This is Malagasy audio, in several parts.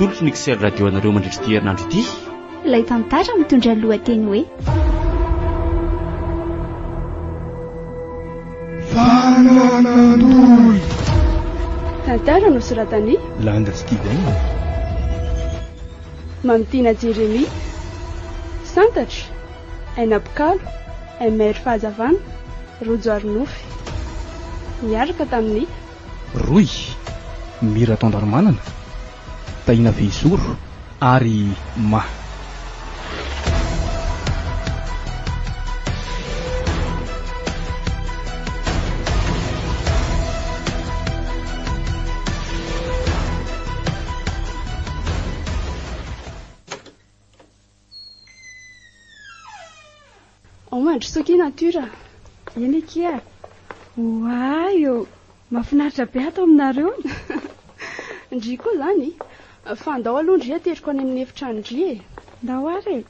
tolotry ny Excel radio anareo mandritry ty herinandro ity. Ilay tantara mitondra lohateny hoe Fananandolo. Tantara nosoratany Landa Steven, Mamintina Jeremia, Santatra, Ainapokalo, Aimery Fahazavana, Rojo Arnofy. Miaraka tamin'ny Roy, Mira Tondarmanana, Taina Veizoro ary Ma. Mandro soki natura. Eny kia. Oaio, mahafinaritra be ato aminareo. Ndry koa zany. Fandao aloha ndry ateriko any amin'ny efitrano ndry e. Ndao ary.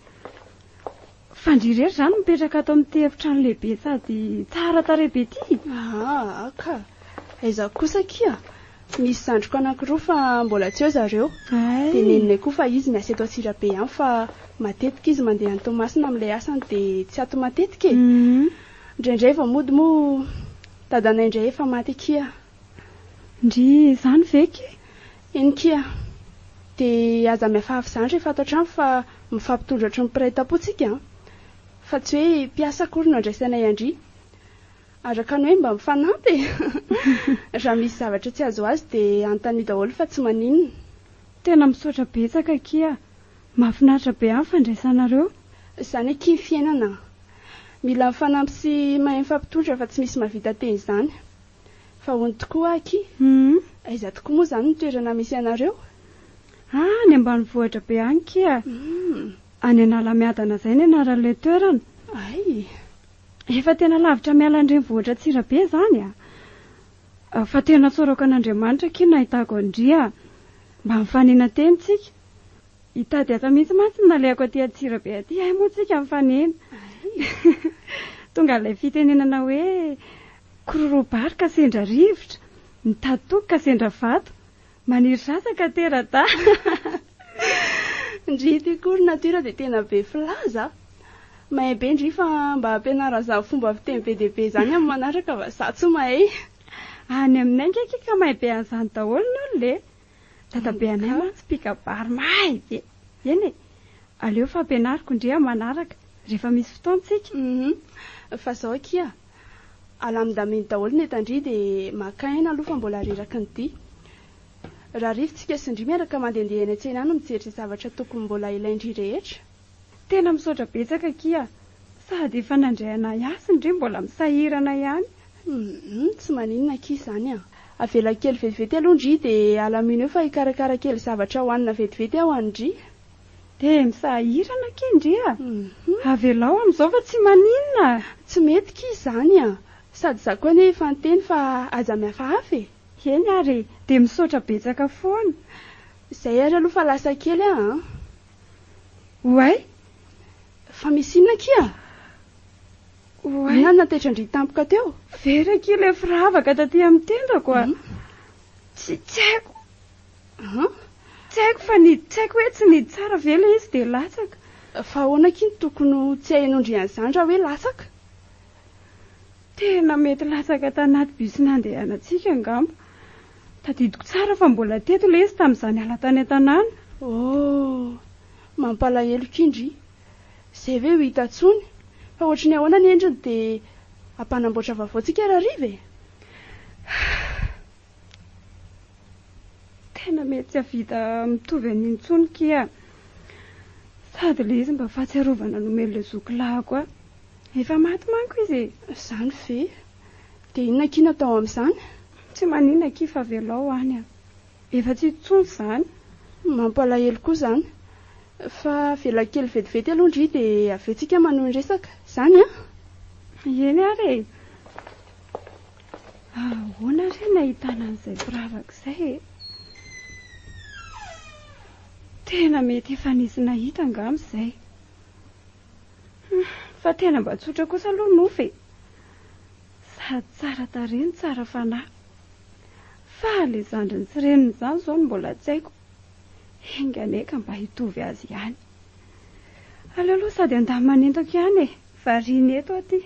Fandry rery zany mipetraka ato amin'ny efitrano lehibe sady tsara tarehy be ty. Ka. Aiza kosa kia. Misy zandriko anankiroa fa mbola tsy eo zareo. Dia nenina koa fa izy miasa eto Antsirabe ihany fa matetika izy mandeha any Tomasina amin'ilay asany dia tsy ato matetika e. Indraindray vao mody moa dadanay indray efa maty kia. Ndry zany veky. Eny kia. Dia aza miafahafy zany rehefa ato an-trano fa mifampitondratry ny mpiray tampotsika. Fa tsy hoe mpiasa akory no andraisanay andry. Araka ny hoe mba mifanampy. Raha misy zavatra tsy azo azy dia anontany daholo fa tsy maninona. Tena misaotra betsaka kia. Mahafinaritra be amin'ny fandraisanareo. Izany eky ny fiainana. Mila mifanampy sy mahay mifampitondra fa tsy misy mahavita teny izany. Fa hono tokoa aky. Aiza tokoa moa izany ny toerana misy anareo? Ny ambanivohitra be any kia. Any Analamiadana izay ny anaran'ilay toerana. Ay. Efa tena lavitra miala andrenivohitra Antsirabe zany a. Fa tena tsoraka an'Andriamanitra kia nahitako andria. Mba mifanena tenitsika. Hitady ata mihitsy mantsy nalehako aty Antsirabe aty. Ay moa tsika mifanena. Tonga ilay fitenenana hoe kororoabary ka sendra rivotra, mitatoky ka sendra vato, maniry rasa ka tera-ta. Ndry ity kory natiora dia tena be filaza. Mahay be ndry fa mba hampianarana za fomba fiteny be dia be zany amin'ny manaraka fa za tsy mahay. Any aminay ndraiky ka mahay be an'izany daholo no le. Dadabe anay mantsy pikabary mahay be. Eny e. Aleo fa ampianariko ndry manaraka rehefa misy fotoantsika. Fa zao kia. Alamindaminy daholo ny etandry dia makaina aloha fa mbola reraky ny ity. Raha rivotsika sy ndry miaraka mandehandeha eny an-tsena any mijery zavatra tokony mbola ilaindry rehetra. Tena misaotra betsaka kia. Sady efa nandray anay asy ndry mbola misahirana ihany. Tsy maninona kia izany a. Avela kely vetivety aloha ndry dia alamino eo fa hikarakara kely zavatra hohanina vetivety ao andry. Dia misahirana kia ndry a. Avelao amin'izao fa tsy maninona. Tsy mety kia izany a. Sady za koa ane efa niteny fa aza miafahafy. Eny ary dia misaotra betsaka foana. Izay ary aloha fa lasa kely a. Oay. Fa misy inona kia? Oay. Inona natetra ndry tampoka teo? Vera kia ilay firavaka taty amin'ny tendako a. Tsy haiko. Tsy haiko fa tsy haiko hoe tsy nidy tsara ve ilay izy dia latsaka. Fa ahoana kia ny tokony tsy hainondry an'izany raha hoe latsaka? Tena mety latsaka tanaty bus nandehanantsika angamba. Tadidiko tsara fa mbola teto ilay izy tamin'izany ala tany an-tanàna. Mampalahelo kindry. Izay ve ho hita tsony? Fa ohatrany ahoana ny endriny dia ampanamboatra vaovaontsika raha rive. Tena mety tsy havita mitovy an'iny tsony kia. Sady ilay izy mba fahatsiarovana nomen'ilay zokilahy a. Efa maty manko izy. Izany ve? Dia inona kia natao amin'izany? Tsy maninona kia fa velao any a. Efa tsy tsony izany. Mampalahelo koa izany. Fa vela kely vetivety aloha ndry dia avetsika manohy ny resaka. Izany a? Eny ary. Ahoana re nahitana an'izay firavaka izay? Tena mety efa nisy nahita angamba izay. Fa tena mba tsotra kosa aloha nofy. Sady tsara tareny, tsara fanahy. Fa ilay zandriny tsy reniny izany izao no mbola tsy haiko. Enganeka mba hitovy azy ihany. Aleoloha sady andahy manentako ihany variana eto aty.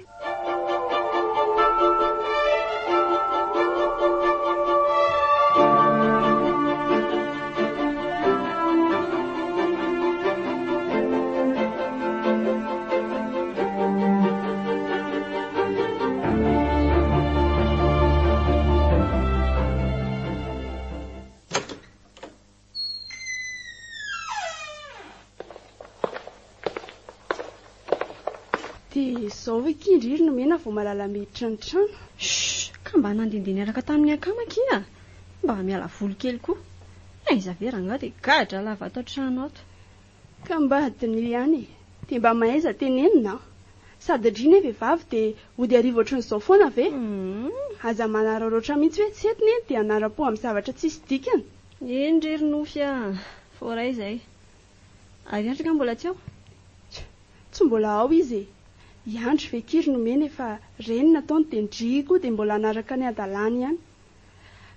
Izao hoe kindry no mena vao malala miditra ny trano. Ka mba nandindiny araka tamin'ny akamakia mba miala voly kely koa. Aiza vera nga dia gadra lava ato trano ato. Ka mba adiny ihany dia mba mahaiza tenenina sady drina vehivavy dia ody arivo ohatran'izao foana ve? Aza manararoatra mihitsy hoe tsy etiny dia anara-po amin'ny zavatra tsisy dikany. Endry rinofy foray izay. Ary andrika mbola tsy ao? Tsy mbola ao izy. Iandry fekiry no mena efa renina taony dia ndry koa dia mbola anaraka ny adalany ihany.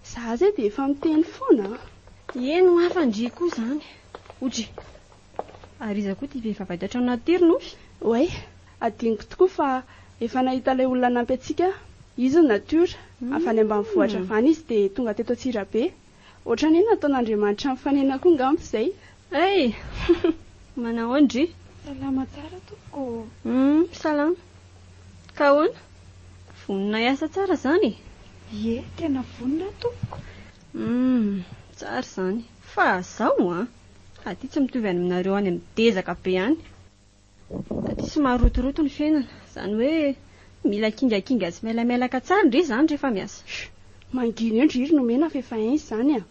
Za zay dia efa miteny foana. Eno hafa ndry koa izany. Odry. Ary iza koa tia vehivavy ato atrano naty rinofy? Oay, adiniko tokoa fa efa nahita ilay olona nampy antsika. Izy ny natiora. Avany ambanivohitra avany izy dia tonga teto Antsirabe. Ohatrany hoe nataon'Andriamanitra mifanena koa ngamba izay. Ay, manao andry. Salama tsara tompoko. Salama. Ka ahoana? Vonina hiasa tsara izany? Ie, tena vonina tompoko. Tsara izany. Fa zao aty tsy mitovy any aminareo any amin'ny dezaka be any. Aty tsy marotoroto ny fiainana. Izany hoe mila kingakinga sy mailamelaka tsara ndry izany rehefa miasa. Manginy eo ndry no mena fa efa hainy izany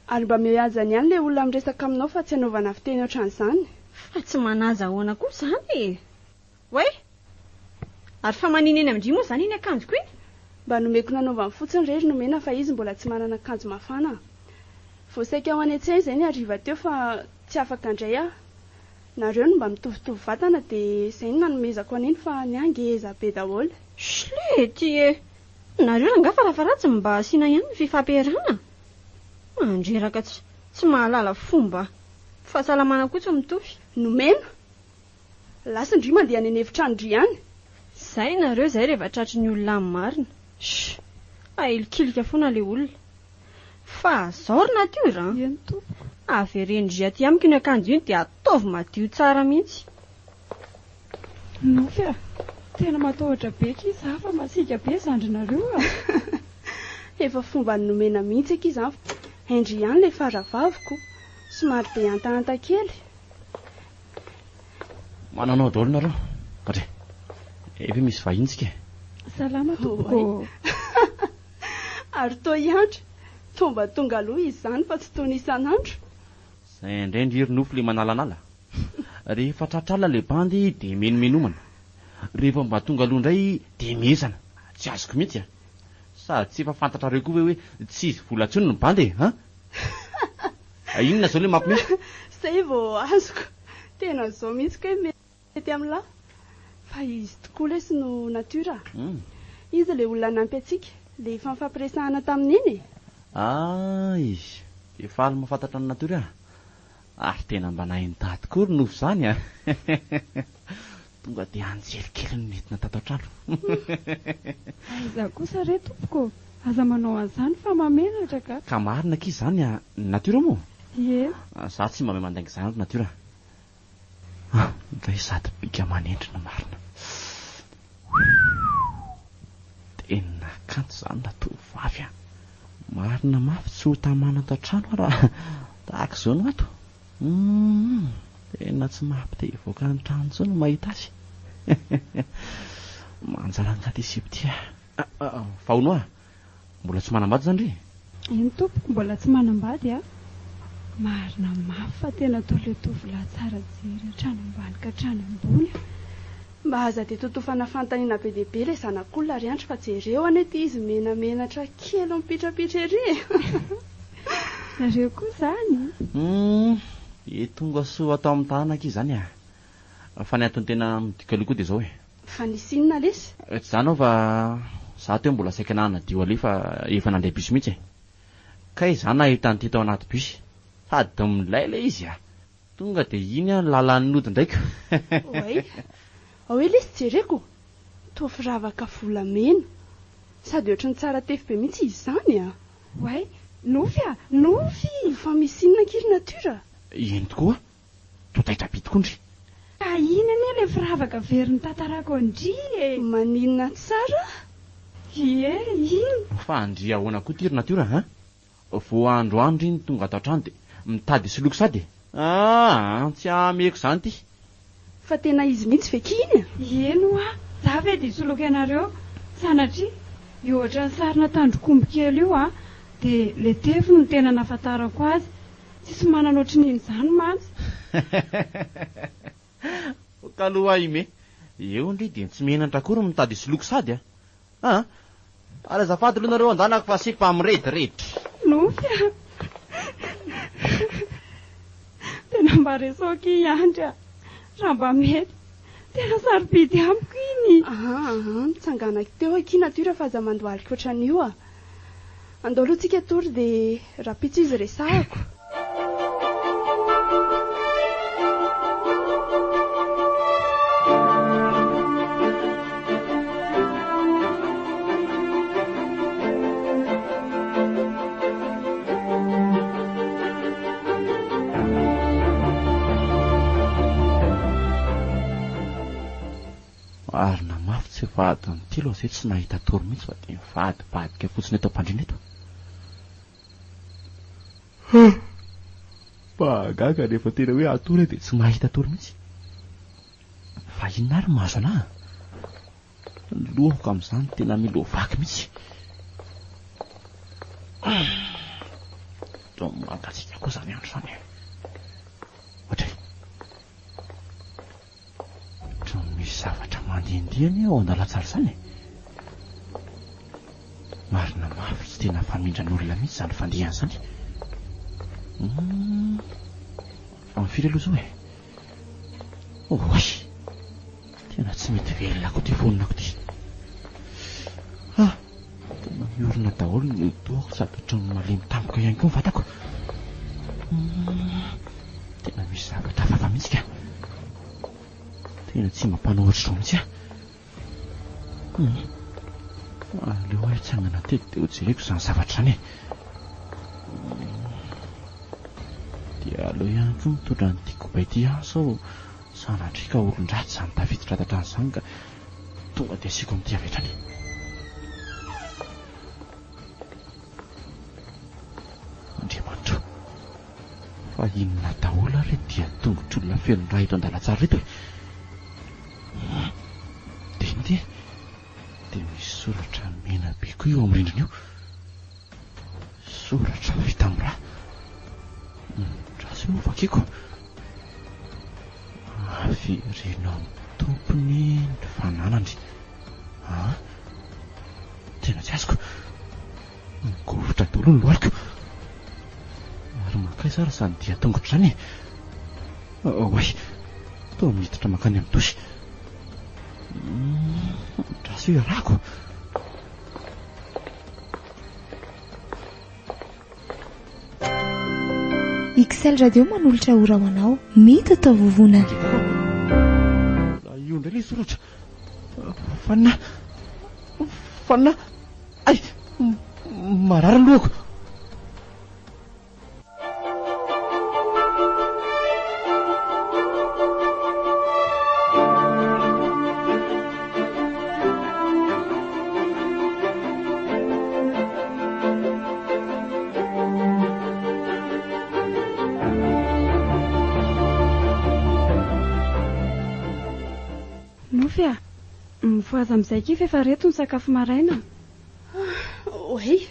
Ary mba miazany ihany ilay olona miresaka aminao fa tsy hanaovana fiteny ohatran'izany. Fa tsy manaza ahoana koa izany. Way? Ary fa manina eny amindry moa izany iny akanjoko iny? Mba nomeko nanaovany fotsiny rery no mena fa izy mbola tsy manana akanjo mafana. Voasaika ao any an-tsena izay ny hariva teo fa tsy afaka indray Nareo no mba mitovitovy vatana dia izay no nanomezako an'iny fa ny angeza be daholo. Slety nareo nga fa ratsy mba asiana ihany ny fifampiarahana. Andreraka tsy mahalala fomba. Fahasalamana koa tsy mitovy. Nomena. Lasa ndry mandeha any an'efitrano ndry ihany. Zay nareo izay rehefa tratry ny olona amin'ny marina. Ahilikilika foana ilay olona. Fa zao ry natiora. Eny tompoko. Averendry aty amiko ny akanjo iny dia ataovy madio tsara mihitsy. Nofy tena matahotra be kiza fa masiaka be zandrinareo Efa fomba ny nomena mihitsy akizy Endry ihany ilay faravaviko. Somary be antahanta kely. Mananao daholo nareo. Ary efa misy vahintsika. Salama tompoko. Ary toa iandro. Tomba tonga aloha izany fa tsy toy isan'andro. Izay indrindra iry nofy le manalanala. Rehefa tratrala le bandy dia menomenomana. Rehefa mba tonga aloha indray dia miesana. Tsy azoko mihitsy Sady tsy efa fantatrareo koa hoe tsisy vola ntsony ny bandy Inona izao le mampime? Izay vao azoko. Tena izao mihitsy ka mety amin'lahy. Fa izy tokoa lesy no natiora. Izy ilay olona nampy antsika. Ilay efa mifampiresahana tamin'iny. Izy efa aly mahafantatra ny natiora. Ary tena mba nahay nitady koa ry nofy izany Tonga dia anjelikely ny nentina tato an-trano. Aiza kosa re tompoko. Aza manao an'izany fa mamenatra ka. Ka marina k'izy izany natiora moa. Ie. Za tsy mba mahay mandainga izany natiora. Ilay sady bika manendrina marina. Tena kanto izany natovavy Marina mafy tsy ho tamana ato an-trano raha tahaka izao no ato. Tena tsy mampite-hivoaka ny trano intsony mahita azy. Manjalangady isipty Faono mbola tsy manambady izany ry? Eny tompoko mbola tsy manambady Marina mafy fa tena tovolahy tsara jery trano ambany ka trano ambony. Mba aza dia totofana fantaniana be dia be ilay zanak'olona ry andro fa jereo anety izy menamenatra kely mipitrapitra ery. Nareo koa izany. Tonga soa atao amin'ny tanana izany Fa ny antony tena midika aloha koa dia izao Fa nisy inona lesy? Tsy izany fa za teo mbola saika nadio alefa efa nandray bus mihitsy Ka izany nahita ny tito ao anaty bus. Sady milay le izy tonga dia iny lalan'ny nody ndraika. Oay, ao ele sy jereko. Toa firavaka volamena. Sady ohatran'ny tsara tefy be mihitsy izy izany Oay, nofy nofy. Fa misy inona kely natiora? Iny tokoa. Toa taitra be tokoa ndry. Iny anie ilay firavaka veriny tantarako ndry Maninona tsara? Ie, iny. Fa andry ahoana koa tiry natiora vao androandro iny tonga ato an-trano dia mitady soloko sady. Tsy ameko izany ty. Fa tena izy mihitsy ve kiny? Eno za ve dia soloko ianareo sanatria io ohatran'ny sarina tandrokombo kely io dia le tefy no tena nafantarako azy. Tsisy manana ohatran'iny izany mantsy. Kaloha ime eo ndry dia tsy menatra akory mitady soloko sady ary azafady aloha nareo andanako fa asiako amirediredy. Nofy tena mba resoky andry raha mba mety tena sarobidy amiko iny. Mitsanganako teo aky natiora fa aza mandoaliko ohatran'io andao aloha tsika tory dia rapitso izy resahako. Arina mafy tsy vady ny tilo izay tsy nahita tory mihitsy fa dia mivadibadika fotsiny eto am-pandriana eto. Mahagaga rehefa tena hoe atory dia tsy mahita tory mihitsy. Fa inona ary mahazo anahy? Ny lohako amin'izany tena milo vaky mihitsy. Toa mangatsiaka koa izany andro izany. Ohatray misy zavatra mandihindiany ao an-dalantsara izany. Marina mafy tsy tena famindran'ny olona mihitsy izany fandihana izany. Fa mifiry aloha izao Oy, tena tsy mety velona koa ty vononako ty. Tena miorina daholo ny doako sady ohatran'ny malemy tampoka ihany koa ny vatako. Tena misy zavatra afaka mihitsy ka. Tena tsy mampanohitra mihitsy aleo aho hitsangana tety dia hojereko izany zavatra izany dia aleo ihany koa mitondra n'ity koba ity sao sanadrika olon-dratsy izany tafiditra tatrany izany ka tonga dia asiako amin'ity avetrany. Andriamanitra, fa inona daholo ary dia tongotr'olona fenon-draha eto an-dalantsara reto dia misy soratra mena be koa eo amin'ny rindrina io. Soratra vita amin'ny rà. Raha sy ho vakiako. Averina amin'ny tompony ny fananany. Tena tsy azoko. Migovitra daholo ny lohalika. Ary makaiza ary izany dia tongotra izany. Oay, toa miditra mankany amin'ny tosy. Rasy hoe rako. XL Radio manolotra ora ho anao mito atao vovonana. Io indray ilay soratra. Fanina. Ay, marary ny lohako. Mivoaza amin'izay kify efa reto ny sakafo maraina. Oay,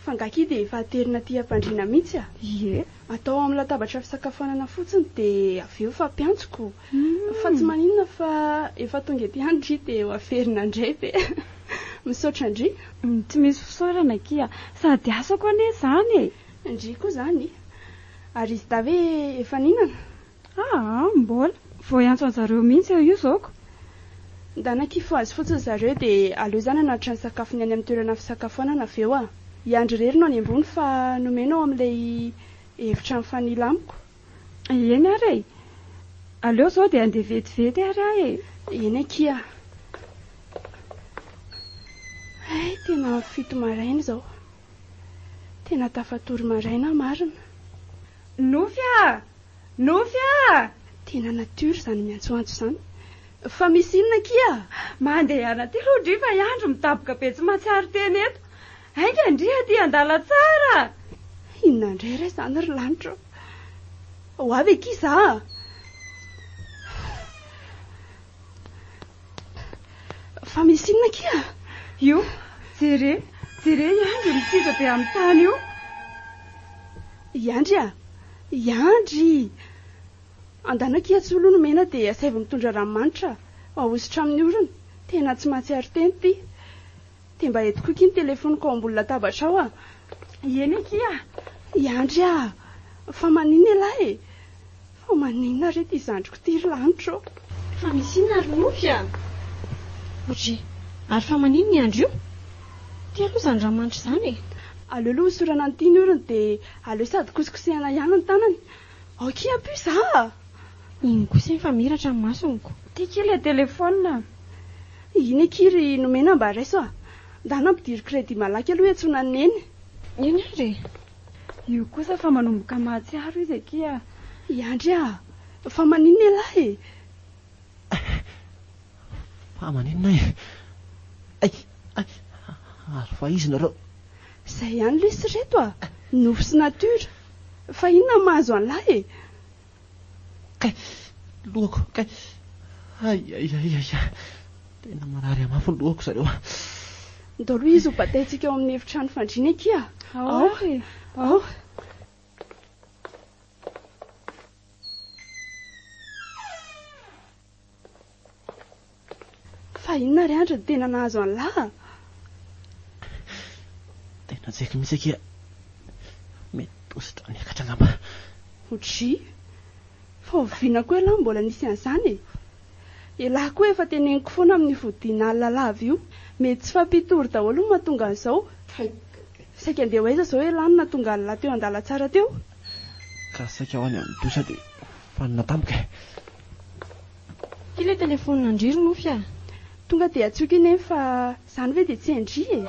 fangaki dia efa aterina ty ampandriana mihitsy Ie. Atao amin'ny latabatra fisakafoanana fotsiny dia avy eo fa ampiantsiko. Fa tsy maninona fa efa tonga ety andry dia ho aferina indray be. Misaotra indry. Tsy misy fisaorana kia sady asako anie izany Indry koa izany. Ary izy da ve efa ninana? Mbola vao iantso an'zareo mihitsy io zaoko. Ndanakifo azy fotsiny zareo dia aleo izany anatitra ny sakafo ny any amin'ny toerana fisakafoanana avy eo Iandry rery no any ambony fa nomena ao amin'ilay hevitra ny fanila amiko. Eny ary e. Aleo zao dia andeha vetivety ary ahy e. Eny akia. Ay, tena fito maraina izao. Tena tafatory maraina marina. Nofia! Nofia! Tena natiora izany miantsoantso izany. Fa misy inona kia? Mandeha anaty rodri fa iandro mitaboka be tsy mahatsiaro teny eto. Ainga andria aty andala tsara. Inona indray ray izany ry lanitra. Ho avy akia za. Fa misy inona kia? Io, jere iandry mitsika be amin'ny tany io. Iandry a? Iandry. Andana kia tsy olo no mena dia asaivy mitondra ranomanitra ahositra amin'ny orona. Tena tsy mahatsiaro teny ty. Dia mba etiko ky ny telefoniko ao ambony latabatra ao a. Eny kia. Iandry a. Fa maninona lahy? Fa maninona re ty zandriko ty ry lanitra. Fa misy inona ry Nofia? Otry, ary fa maninona Iandry io? Ty aloha izany ranomanitra izany e. Aleo aloha hosorana ny tiany orona dia aleo sady kosikosehana ihany ny tanany. Kia pu za. Iny kosa fa miratra amin'ny masoniko. Ty kely telefona. Iny kiry nomena mba raiso a. Dana mpidiry crédit malaky aloha etsona ny neny. Iny ary. Io kosa fa manomboka mahatsiaro izy akia. Iandry a. Fa maninona lahy? Fa maninona e? Ay. Ary fa izy nareo. Zay ihany lesy reto a. Nofo sy natiora. Fa inona mahazo an'lahy e? Kay, lohako, kay. Ay. Tena marary amafo ny lohako zareo. Ndao aloha izy ho bataintsika ao amin'ny efitrano fandriana akia. Ao. Fa inona ry andra tena nahazo an'lahy? Tena tseky misy akia. Mety tositra ny akatra ngamba. Otry. Fa oviana koa ialahy mbola nisy an'izany e. Ialahy koa efa teneniko foana amin'ny fodiana alina lava io. Mety tsy fampitory daholo no mahatonga an'izao. Saika andeha hoaiza izao ialahy no natonga alina teo andala tsara teo. Ka saika ho any amin'ny dosa dia fanina tampoka. Ilay telefona Andry ry Nofia. Tonga dia atsoika iny fa izany ve dia tsy Andry e.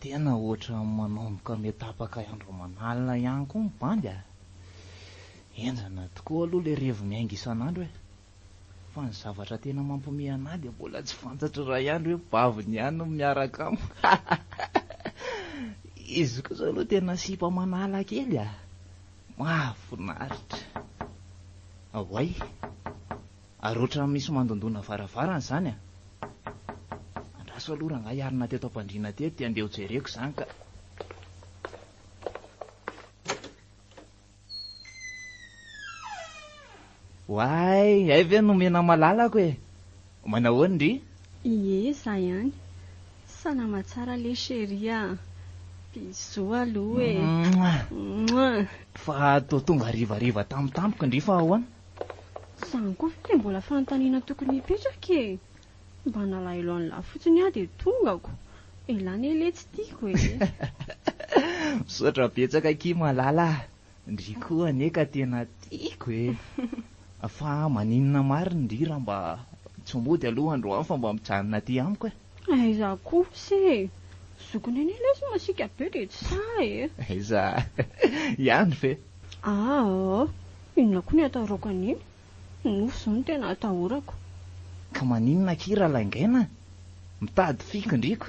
Tena ohatra manomboka metapaka andro manalina ihany koa mibandy a. Enjana tokoa aloha ilay revo miainga isan'andro e. Fa ny zavatra tena mampiomehy anahy dia mbola tsy fantatra raha ihany hoe baviny ihany no miaraka amiko. Izy kosa aloha tena sipa manala kely a. Mahafinaritra. Away. Ary ohatra misy mandondona varavarana izany a. Andraso aloha raha iarina teto am-pandriana teto dia andeha hojereko izany ka. Wai, ay ve nomena malalako e. Manao Ndry? Ie, za ihany. Salama tsara le chéria. Bisous aloha e. Fa tô tonga rivariva tampotampoka Ndry fa ahoana? Zany koa fa mbola fanontaniana tokony hipetraka e. Mba nalailo an'la fotsiny aho dia tongako. Elany ele tsy tiako e. Misaotra betsaka ki malala. Ndry koa neka tena tiako e. Fa maninona mariny Ndry raha mba tsy mody aloha androany fa mba mijanona aty amiko e. Aiza koa se. Zokony eny ilay masika be dia tsy sa e. Aiza. Ihany fe. Inona koa ny ataorako an'iny? Nofo izao no tena atahorako. Ka maninona kira laingaina? Mitady fika Ndriko.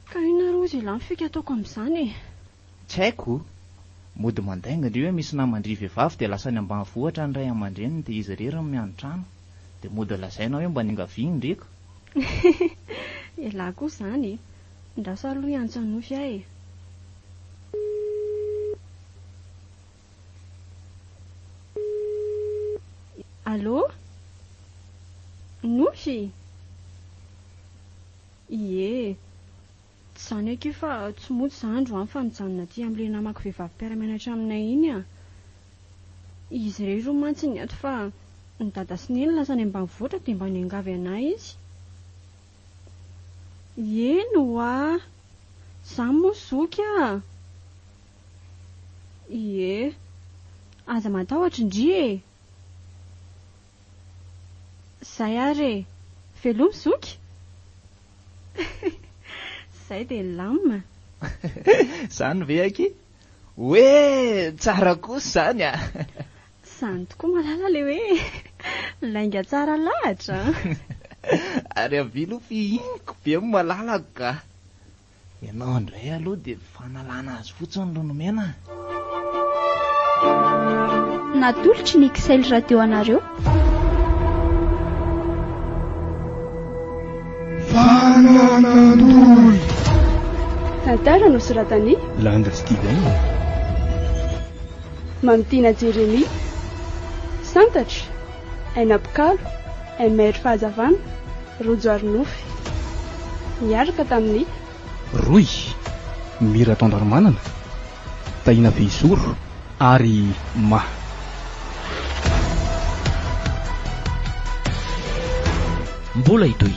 Ka inona rozy ilany fika ataoko amin'izany e? Tsy haiko. Mody mandainga Ndry hoe misy namandry vehivavy dia lasany ambanivohitra ny ray aman-dreniny dia izy rery mianotrano. Dia mody lazaina hoe mba ningaviany Ndriko. Elahy koa izany. Ndraso aloha iantso Nofy ahy e. Allô? Nofy? Ie, Zany eky fa tsy motsy zandro fa mijanona aty amin'ilay namako vehivavy mpiara-mianatra aminay iny a. Izy iray roa mantsiny ato fa ny dada sy neny lasa ny ambanivohitra dia mba niangavy anay izy. Eno a, za moa zoky a. Ie, aza matahotra indri e. Zay ary veloma zoky. Zay dia lamina. Zany ve aky? Hoe tsara kosa zany a. Zany tokoa malala le hoe lainga tsara lahatra. Ary avilo fihiniko be malalaka ka. Ianao indray aloha dia fanalana azy fotsiny no nomena. Natolotry ny Excel radio anareo. Fananandolo. Tantara nosoratany Landa Steven, Mamtina Jeremy, Santatra, Aina Pikalo, Aimery Fahazavana, Rojo Arnofy. Miaraka tamin'ny Roy, Mira Tondramanana, Taina Veizoro ary Ma. Mbola itoy